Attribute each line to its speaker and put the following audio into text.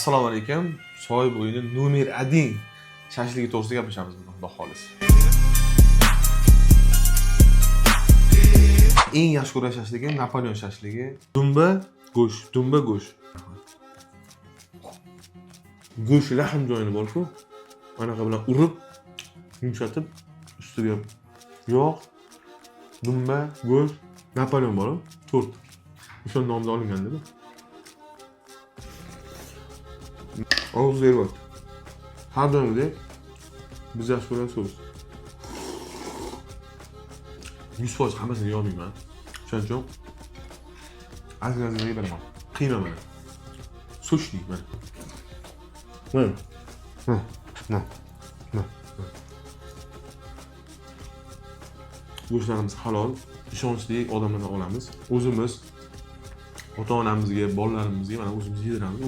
Speaker 1: Assalomu alaykum. Soy bo'yini nomer 1 shashligi to'g'risida gaplashamiz bugun, xudo xolis. Eng yaxshi ko'rgan shashligim Napoleon shashligi. Dumba go'sht. Go'sht rahm joyini bor-ku, anaqa bilan urib, yumshatib, ustiga yog', dumba, go'sht, Napoleon bor, 4. O'sha nomda olingan-da. Og'izda eryapti. Har doimgidek biz yaxshi ko'rgan sos. 100% hammasini yo'mayman. Shuning uchun azgina yeyman. Qiymaman. Sochlik mana. Mana. Go'shtlarimiz halol, ishonchli odamlardan olamiz. O'zimiz ota-onamizga, bolalarimizga mana o'zimiz yediramiz.